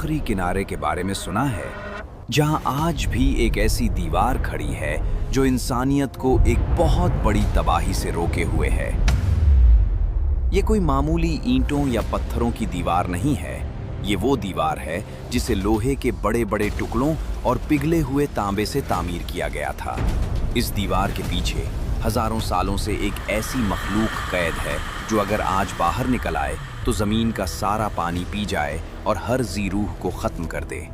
आखिरी किनारे के बारे में सुना है, जहां आज भी एक ऐसी दीवार खड़ी है जो इंसानियत को एक बहुत बड़ी तबाही से रोके हुए है। ये कोई मामूली ईंटों या पत्थरों की दीवार नहीं है। ये वो दीवार है जिसे लोहे के बड़े बड़े टुकड़ों और पिघले हुए तांबे से तामीर किया गया था। इस दीवार के पीछे हजारों सालों से एक ऐसी मखलूक कैद है जो अगर आज बाहर निकल आए तो जमीन का सारा पानी पी जाए और हर जी रूह को खत्म कर दे।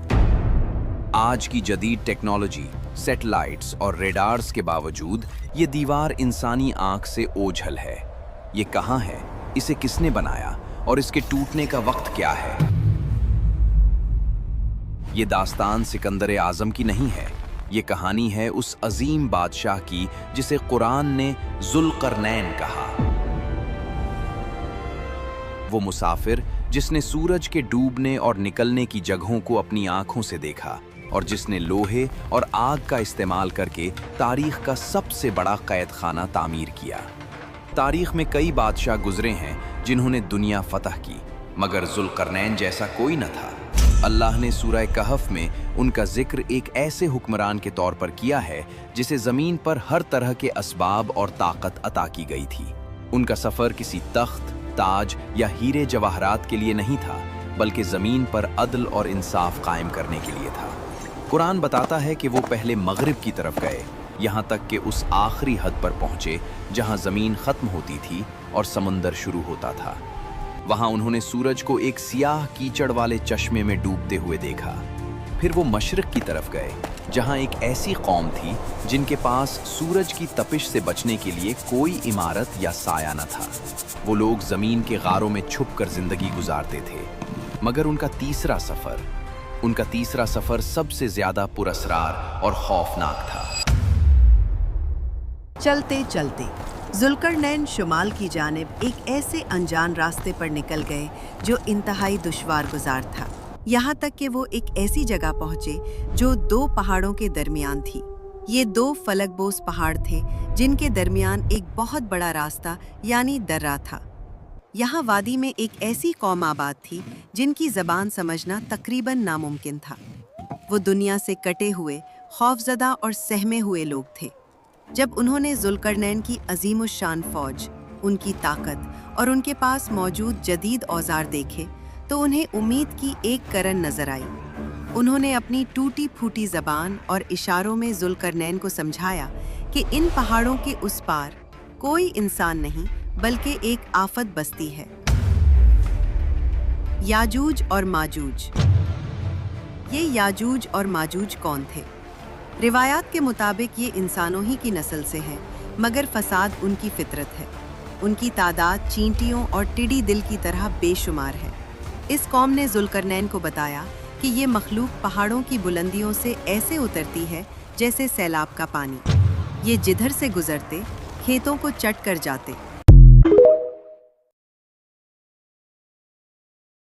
आज की जदीद टेक्नोलॉजी, सैटेलाइट्स और रेडार्स के बावजूद ये दीवार इंसानी आंख से ओझल है। ये कहाँ है, इसे किसने बनाया और इसके टूटने का वक्त क्या है? ये दास्तान सिकंदर आजम की नहीं है। ये कहानी है उस अजीम बादशाह की जिसे कुरान ने जुल्करनैन कहा। वो मुसाफिर जिसने सूरज के डूबने और निकलने की जगहों को अपनी आंखों से देखा और जिसने लोहे और आग का इस्तेमाल करके तारीख का सबसे बड़ा कैद खाना तामीर किया। तारीख में कई बादशाह गुजरे हैं जिन्होंने दुनिया फतह की, मगर जुल्करनैन जैसा कोई न था। अल्लाह ने सूरह कहफ में उनका जिक्र एक ऐसे हुक्मरान के तौर पर किया है जिसे ज़मीन पर हर तरह के असबाब और ताकत अता की गई थी। उनका सफ़र किसी तख्त, ताज या हीरे जवाहरात के लिए नहीं था, बल्कि ज़मीन पर अदल और इंसाफ कायम करने के लिए था। कुरान बताता है कि वो पहले मगरिब की तरफ गए, यहाँ तक कि उस आखिरी हद पर पहुँचे जहाँ ज़मीन ख़त्म होती थी और समंदर शुरू होता था। वहाँ उन्होंने सूरज को एक सियाह कीचड़ वाले चश्मे में डूबते हुए देखा। फिर वो मशरिक़ की तरफ गए, जहाँ एक ऐसी कौम थी जिनके पास सूरज की तपिश से बचने के लिए कोई इमारत या साया न था। वो लोग ज़मीन के गारों में छुपकर ज़िंदगी गुजारते थे। मगर उनका तीसरा सफ़र सबसे ज़्यादा पुरअसरार और खौफनाक था। चलते चलते जुल्करनैन शुमाल की जानिब एक ऐसे अनजान रास्ते पर निकल गए जो इंतहाई दुश्वार गुजार था। यहाँ तक कि वो एक ऐसी जगह पहुँचे जो दो पहाड़ों के दरमियान थी। ये दो फलकबोस पहाड़ थे जिनके दरमियान एक बहुत बड़ा रास्ता यानी दर्रा था। यहाँ वादी में एक ऐसी कौम आबाद थी जिनकी ज़बान समझना तकरीबन नामुमकिन था। वो दुनिया से कटे हुए, खौफजदा और सहमे हुए लोग थे। जब उन्होंने जुल्करनैन की अजीमुश्शान फौज, उनकी ताकत और उनके पास मौजूद जदीद औजार देखे तो उन्हें उम्मीद की एक करन नजर आई। उन्होंने अपनी टूटी फूटी ज़बान और इशारों में जुल्करनैन को समझाया कि इन पहाड़ों के उस पार कोई इंसान नहीं बल्कि एक आफत बस्ती है। याजूज और माजूज। ये याजूज और माजूज कौन थे? रिवायात के मुताबिक ये इंसानों ही की नस्ल से हैं, मगर फसाद उनकी फितरत है। उनकी तादाद चींटियों और टिड्डी दिल की तरह बेशुमार है। इस कौम ने जुल्करनैन को बताया कि ये मखलूक पहाड़ों की बुलंदियों से ऐसे उतरती है जैसे सैलाब का पानी। ये जिधर से गुजरते खेतों को चट कर जाते